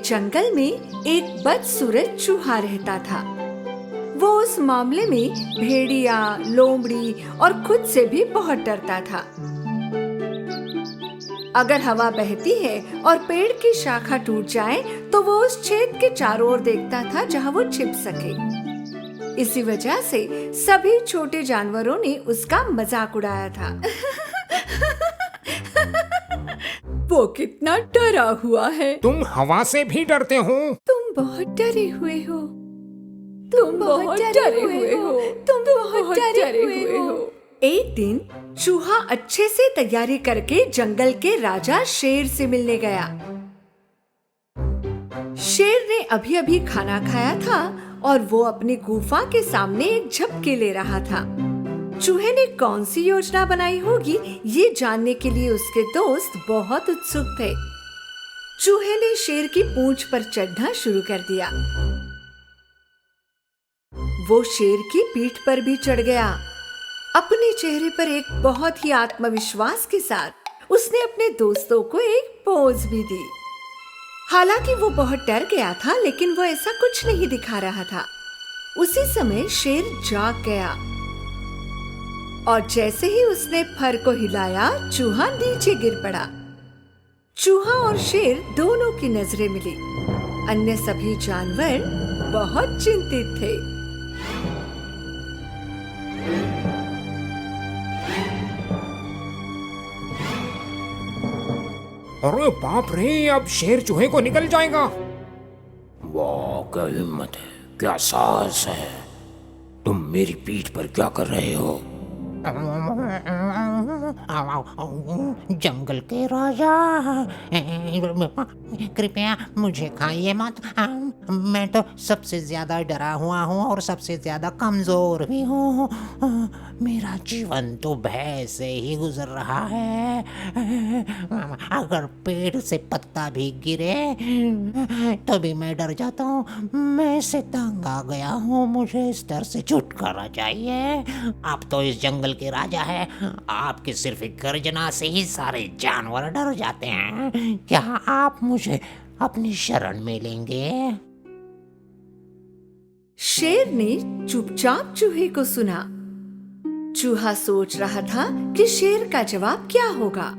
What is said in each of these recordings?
जंगल में एक बदसूरत चूहा रहता था। वो उस मामले में भेड़िया, लोमड़ी और खुद से भी बहुत डरता था। अगर हवा बहती है और पेड़ की शाखा टूट जाए तो वो उस छेद के चारों ओर देखता था जहां वो छिप सके। इसी वजह से सभी छोटे जानवरों ने उसका मजाक उड़ाया था। वो कितना डरा हुआ है। तुम हवा से भी डरते हो? तुम बहुत डरे हुए हो। तुम बहुत डरे हुए हो। तुम बहुत डरे हुए हो। एक दिन चूहा अच्छे से तैयारी करके जंगल के राजा शेर से मिलने गया। शेर ने अभी अभी खाना खाया था और वो अपनी गुफा के सामने एक झपकी ले रहा था। चूहे ने कौन सी योजना बनाई होगी ये जानने के लिए उसके दोस्त बहुत उत्सुक थे। चूहे ने शेर की पूंछ पर चढ़ना शुरू कर दिया। वो शेर की पीठ पर भी चढ़ गया। अपने चेहरे पर एक बहुत ही आत्मविश्वास के साथ उसने अपने दोस्तों को एक पोज भी दी। हालांकि वो बहुत डर गया था, लेकिन वो ऐसा कुछ नहीं दिखा रहा था। उसी समय शेर जाग गया और जैसे ही उसने फर को हिलाया, चूहा नीचे गिर पड़ा। चूहा और शेर दोनों की नजरें मिली। अन्य सभी जानवर बहुत चिंतित थे। अरे बाप रे, अब शेर चूहे को निकल जाएगा। वाह, क्या हिम्मत है, क्या साहस है। तुम मेरी पीठ पर क्या कर रहे हो? जंगल के राजा, कृपया मुझे खाइए मत। मैं तो सबसे ज्यादा डरा हुआ हूँ और सबसे ज्यादा कमजोर भी हूँ। मेरा जीवन तो भय से ही गुजर रहा है। अगर पेड़ से पत्ता भी गिरे तो भी मैं डर जाता हूँ। मैं इससे तंग आ गया हूँ। मुझे इस डर से छुटकारा चाहिए। आप तो इस जंगल के राजा हैं। आपकी सिर्फ एक गर्जना से ही सारे जानवर डर जाते हैं। क्या आप मुझे अपनी शरण में लेंगे? शेर ने चुपचाप चूहे को सुना। चूहा सोच रहा था कि शेर का जवाब क्या होगा।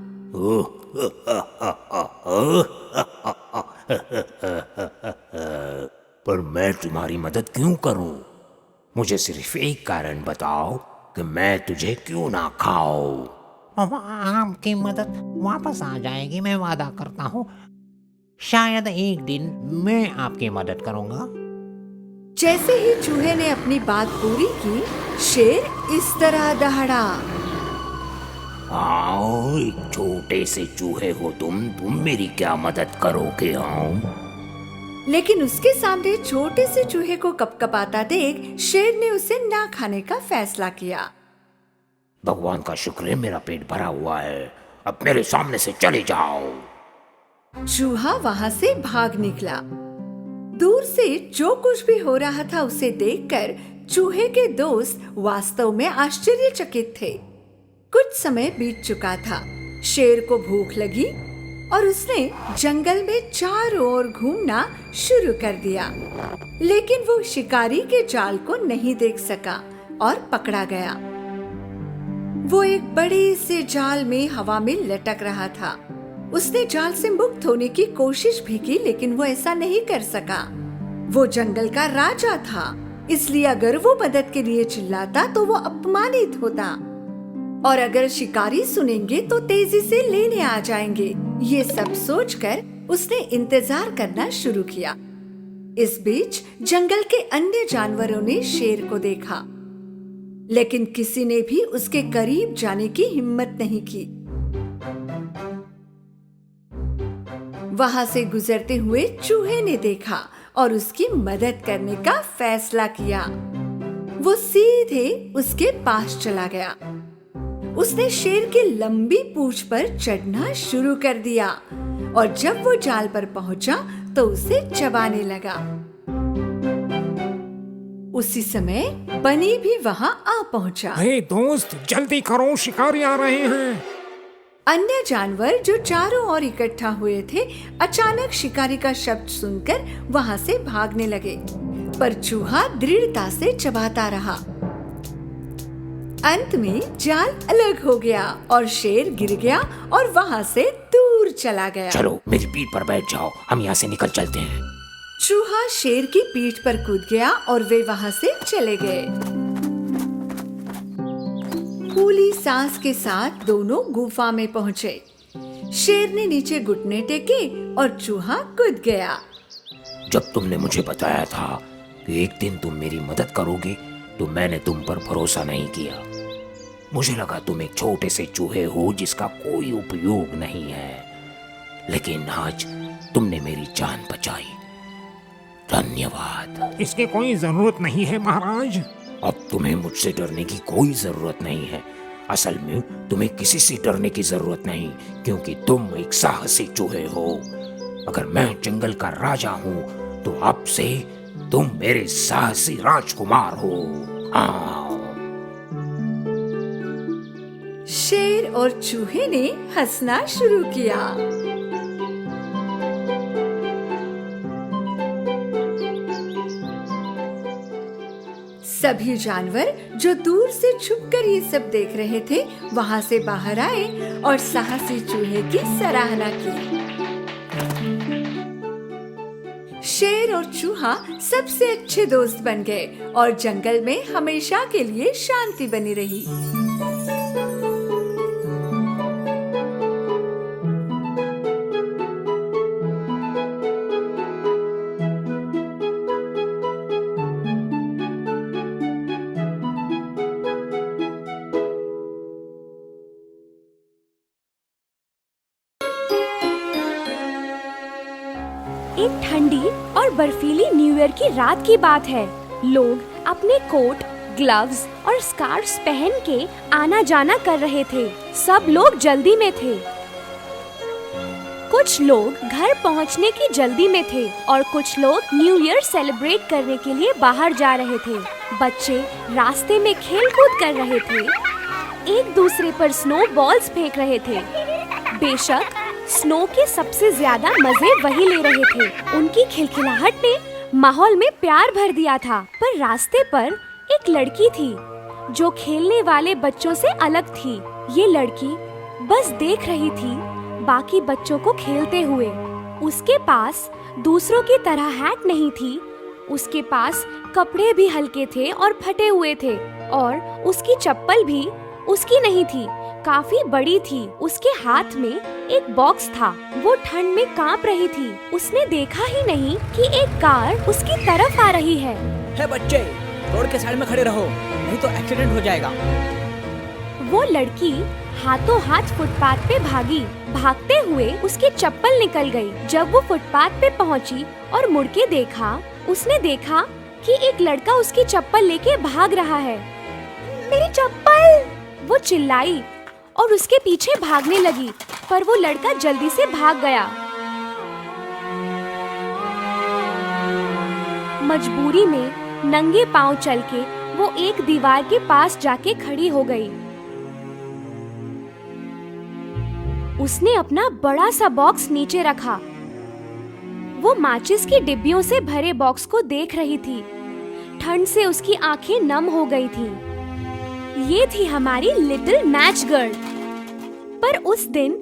पर मैं तुम्हारी मदद क्यों करूं? मुझे सिर्फ एक कारण बताओ कि मैं तुझे क्यों ना खाऊं। आपकी मदद वापस आ जाएगी, मैं वादा करता हूँ। शायद एक दिन मैं आपकी मदद करूंगा। जैसे ही चूहे ने अपनी बात पूरी की, शेर इस तरह दहाड़ा। आओ, एक छोटे से चूहे हो तुम मेरी क्या मदद करोगे? आओ। लेकिन उसके सामने छोटे से चूहे को कपकपाता देख शेर ने उसे ना खाने का फैसला किया। भगवान का शुक्र है, मेरा पेट भरा हुआ है। अब मेरे सामने से चले जाओ। चूहा वहां से भाग निकला। दूर से जो कुछ भी हो रहा था उसे देखकर चूहे के दोस्त वास्तव में आश्चर्यचकित थे। कुछ समय बीत चुका था। शेर को भूख लगी और उसने जंगल में चारों ओर घूमना शुरू कर दिया, लेकिन वो शिकारी के जाल को नहीं देख सका और पकड़ा गया। वो एक बड़े से जाल में हवा में लटक रहा था। उसने जाल से मुक्त होने की कोशिश भी की, लेकिन वो ऐसा नहीं कर सका। वो जंगल का राजा था, इसलिए अगर वो मदद के लिए चिल्लाता तो वो अपमानित होता, और अगर शिकारी सुनेंगे तो तेजी से लेने आ जाएंगे। ये सब सोचकर उसने इंतजार करना शुरू किया। इस बीच जंगल के अन्य जानवरों ने शेर को देखा, लेकिन किसी ने भी उसके करीब जाने की हिम्मत नहीं की। वहां से गुजरते हुए चूहे ने देखा और उसकी मदद करने का फैसला किया। वो सीधे उसके पास चला गया। उसने शेर की लंबी पूंछ पर चढ़ना शुरू कर दिया और जब वो जाल पर पहुंचा तो उसे चबाने लगा। उसी समय बनी भी वहां आ पहुंचा। हे दोस्त, जल्दी करो, शिकारी आ रहे हैं। अन्य जानवर जो चारों ओर इकट्ठा हुए थे अचानक शिकारी का शब्द सुनकर वहां से भागने लगे, पर चूहा दृढ़ता से चबाता रहा। अंत में जाल अलग हो गया और शेर गिर गया और वहां से दूर चला गया। चलो मेरी पीठ पर बैठ जाओ, हम यहाँ से निकल चलते हैं। चूहा शेर की पीठ पर कूद गया और वे वहां से चले गए। फूली सांस के साथ दोनों गुफा में पहुंचे। शेर ने नीचे घुटने टेके और चूहा कूद गया। जब तुमने मुझे बताया था कि एक दिन तुम मेरी मदद करोगे, तो मैंने तुम पर भरोसा नहीं किया। मुझे लगा तुम एक छोटे से चूहे हो जिसका कोई उपयोग नहीं है, लेकिन आज तुमने मेरी जान बचाई। धन्यवाद। इसकी कोई जरूरत नहीं है महाराज। अब तुम्हें मुझसे डरने की कोई जरूरत नहीं है। असल में तुम्हें किसी से डरने की जरूरत नहीं, क्योंकि तुम एक साहसी चूहे हो। अगर मैं जंगल का राजा हूँ, तो अब से तुम मेरे साहसी राजकुमार हो। शेर और चूहे ने हंसना शुरू किया। सभी जानवर जो दूर से छुपकर ये सब देख रहे थे, वहां से बाहर आए और साहसी चूहे की सराहना की। शेर और चूहा सबसे अच्छे दोस्त बन गए और जंगल में हमेशा के लिए शांति बनी रही। एक ठंडी और बर्फीली न्यू ईयर की रात की बात है। लोग अपने कोट, ग्लव्स और स्कार्फ्स पहन के आना जाना कर रहे थे। सब लोग जल्दी में थे। कुछ लोग घर पहुंचने की जल्दी में थे और कुछ लोग न्यू ईयर सेलिब्रेट करने के लिए बाहर जा रहे थे। बच्चे रास्ते में खेल कूद कर रहे थे, एक दूसरे पर स्नो बॉल्स फेंक रहे थे। बेशक स्नो के सबसे ज्यादा मजे वही ले रहे थे। उनकी खिलखिलाहट ने माहौल में प्यार भर दिया था। पर रास्ते पर एक लड़की थी जो खेलने वाले बच्चों से अलग थी। ये लड़की बस देख रही थी बाकी बच्चों को खेलते हुए। उसके पास दूसरों की तरह हैट नहीं थी। उसके पास कपड़े भी हल्के थे और फटे हुए थे, और उसकी चप्पल भी उसकी नहीं थी, काफी बड़ी थी। उसके हाथ में एक बॉक्स था। वो ठंड में कांप रही थी। उसने देखा ही नहीं कि एक कार उसकी तरफ आ रही है। हे बच्चे, रोड के साइड में खड़े रहो, नहीं तो एक्सीडेंट हो जाएगा। वो लड़की हाथों हाथ फुटपाथ पे भागी। भागते हुए उसकी चप्पल निकल गई। जब वो फुटपाथ पे पहुंची और मुड़ के देखा, उसने देखा कि एक लड़का उसकी चप्पल लेके भाग रहा है। मेरी चप्पल! वो चिल्लाई और उसके पीछे भागने लगी, पर वो लड़का जल्दी से भाग गया। मजबूरी में नंगे पांव चल के वो एक दीवार के पास जाके खड़ी हो गई। उसने अपना बड़ा सा बॉक्स नीचे रखा। वो माचिस की डिब्बियों से भरे बॉक्स को देख रही थी। ठंड से उसकी आंखें नम हो गई थी। ये थी हमारी लिटिल मैच गर्ल। पर उस दिन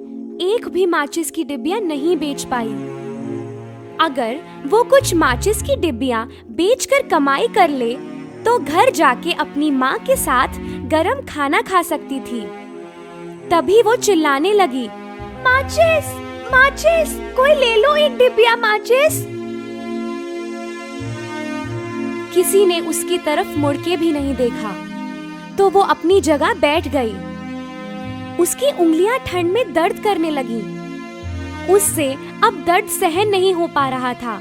एक भी माचिस की डिब्बियां नहीं बेच पाई। अगर वो कुछ माचिस की डिब्बियां बेचकर कमाई कर ले, तो घर जाके अपनी माँ के साथ गरम खाना खा सकती थी। तभी वो चिल्लाने लगी, माचिस, माचिस, कोई ले लो एक डिब्बिया माचिस। किसी ने उसकी तरफ मुड़ के भी नहीं देखा, तो वो अपनी जगह बैठ गई। उसकी उंगलियां ठंड में दर्द करने लगी। उससे अब दर्द सहन नहीं हो पा रहा था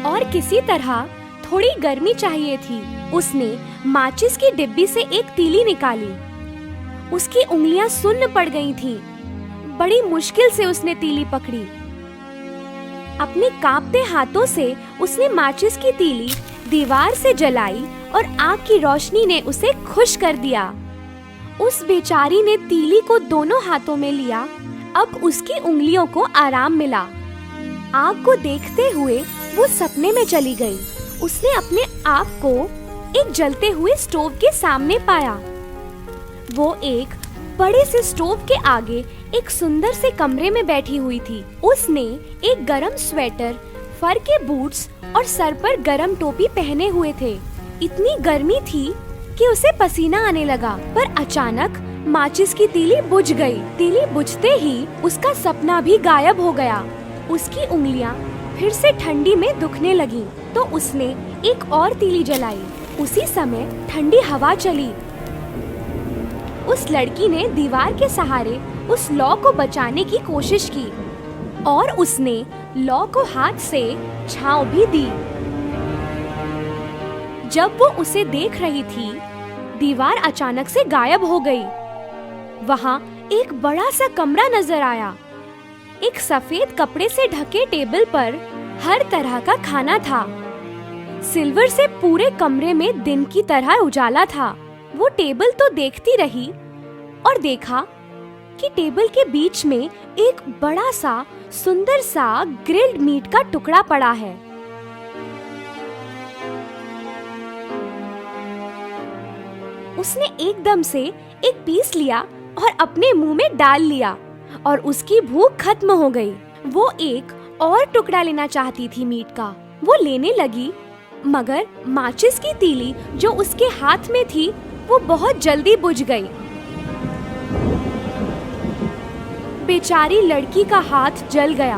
और किसी तरह थोड़ी गर्मी चाहिए थी। उसने माचिस की डिब्बी से एक तीली निकाली। उसकी उंगलियां सुन्न पड़ गई थीं। बड़ी मुश्किल से उसने तीली पकड़ी। अपने कांपते हाथों से उसने माचिस की तीली दीवार से जलाई और आग की रोशनी ने उसे खुश कर दिया। उस बेचारी ने तीली को दोनों हाथों में लिया। अब उसकी उंगलियों को आराम मिला। आग को देखते हुए वो सपने में चली गई। उसने अपने आप को एक जलते हुए स्टोव के सामने पाया। वो एक बड़े से स्टोव के आगे एक सुंदर से कमरे में बैठी हुई थी। उसने एक गरम स्वेटर, फर के बूट्स और सर पर गरम टोपी पहने हुए थे। इतनी गर्मी थी कि उसे पसीना आने लगा। पर अचानक माचिस की तीली बुझ गई। तीली बुझते ही उसका सपना भी गायब हो गया। उसकी उंगलियां फिर से ठंडी में दुखने लगीं, तो उसने एक और तीली जलाई। उसी समय ठंडी हवा चली। उस लड़की ने दीवार के सहारे उस लौ को बचाने की कोशिश की और उसने लौ को हाथ से छांव भी दी। जब वो उसे देख रही थी, दीवार अचानक से गायब हो गई। वहाँ एक बड़ा सा कमरा नजर आया। एक सफेद कपड़े से ढके टेबल पर हर तरह का खाना था। सिल्वर से पूरे कमरे में दिन की तरह उजाला था। वो टेबल तो देखती रही और देखा कि टेबल के बीच में एक बड़ा सा सुंदर सा ग्रिल्ड मीट का टुकड़ा पड़ा है। उसने एकदम से एक पीस लिया और अपने मुंह में डाल लिया और उसकी भूख खत्म हो गई। वो एक और टुकड़ा लेना चाहती थी मीट का। वो लेने लगी, मगर माचिस की तीली जो उसके हाथ में थी वो बहुत जल्दी बुझ गई। बेचारी लड़की का हाथ जल गया।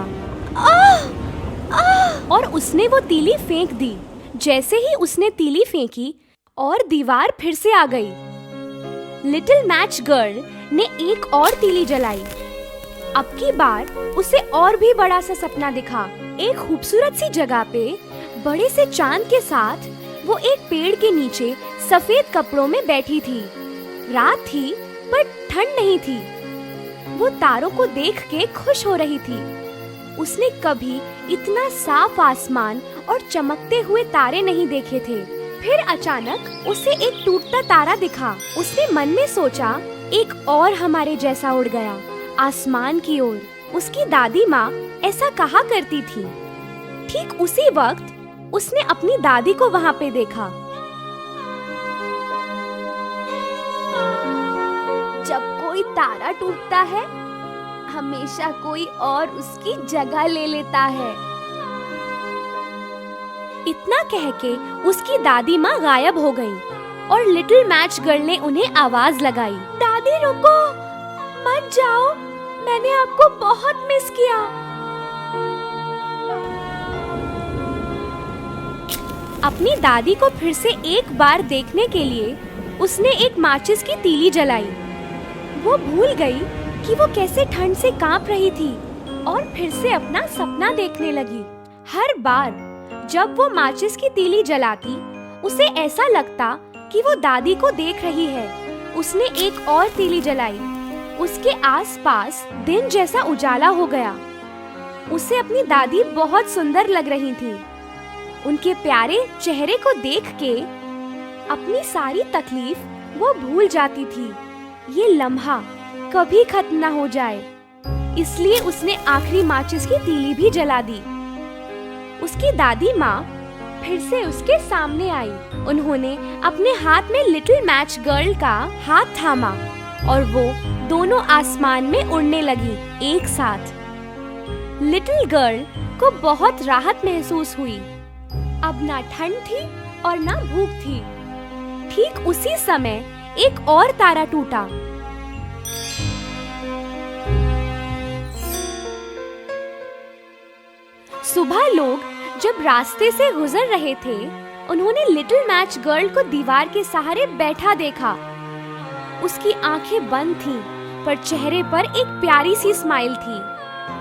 और उसने वो तीली फेंक दी। जैसे ही उसने तीली फेंकी और दीवार फिर से आ गई। लिटिल मैच गर्ल ने एक और तीली जलाई। अब की बार उसे और भी बड़ा सा सपना दिखा। एक खूबसूरत सी जगह पे बड़े से चांद के साथ वो एक पेड़ के नीचे सफेद कपड़ों में बैठी थी। रात थी पर ठंड नहीं थी। वो तारों को देख के खुश हो रही थी। उसने कभी इतना साफ आसमान और चमकते हुए तारे नहीं देखे थे। फिर अचानक उसे एक टूटता तारा दिखा। उसने मन में सोचा, एक और हमारे जैसा उड़ गया आसमान की ओर। उसकी दादी माँ ऐसा कहा करती थी। ठीक उसी वक्त उसने अपनी दादी को वहाँ पे देखा। जब कोई तारा टूटता है, हमेशा कोई और उसकी जगह ले लेता है। इतना कह के उसकी दादी माँ गायब हो गई और लिटिल मैच गर्ल ने उन्हें आवाज लगाई, दादी रुको, मत जाओ, मैंने आपको बहुत मिस किया। अपनी दादी को फिर से एक बार देखने के लिए उसने एक माचिस की तीली जलाई। वो भूल गई कि वो कैसे ठंड से कांप रही थी और फिर से अपना सपना देखने लगी। हर बार जब वो माचिस की तीली जलाती, उसे ऐसा लगता कि वो दादी को देख रही है। उसने एक और तीली जलाई। उसके आसपास दिन जैसा उजाला हो गया। उसे अपनी दादी बहुत सुंदर लग रही थी। उनके प्यारे चेहरे को देख के अपनी सारी तकलीफ वो भूल जाती थी। ये लम्हा कभी खत्म ना हो जाए, इसलिए उसने आखिरी माचिस की तीली भी जला दी। उसकी दादी माँ फिर से उसके सामने आई। उन्होंने अपने हाथ में लिटिल मैच गर्ल का हाथ थामा और वो दोनों आसमान में उड़ने लगी एक साथ। लिटिल गर्ल को बहुत राहत महसूस हुई। अब ना ठंड थी और ना भूख थी। ठीक उसी समय एक और तारा टूटा। सुबह लोग जब रास्ते से गुजर रहे थे, उन्होंने लिटिल मैच गर्ल को दीवार के सहारे बैठा देखा। उसकी आंखें बंद थीं, पर चेहरे पर एक प्यारी सी स्माइल थी।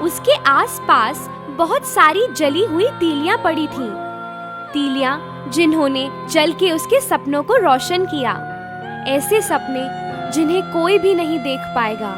उसके आसपास बहुत सारी जली हुई तीलियां पड़ी थीं। तीलियां जिन्होंने जल के उसके सपनों को रोशन किया। ऐसे सपने जिन्हें कोई भी नहीं देख पाएगा।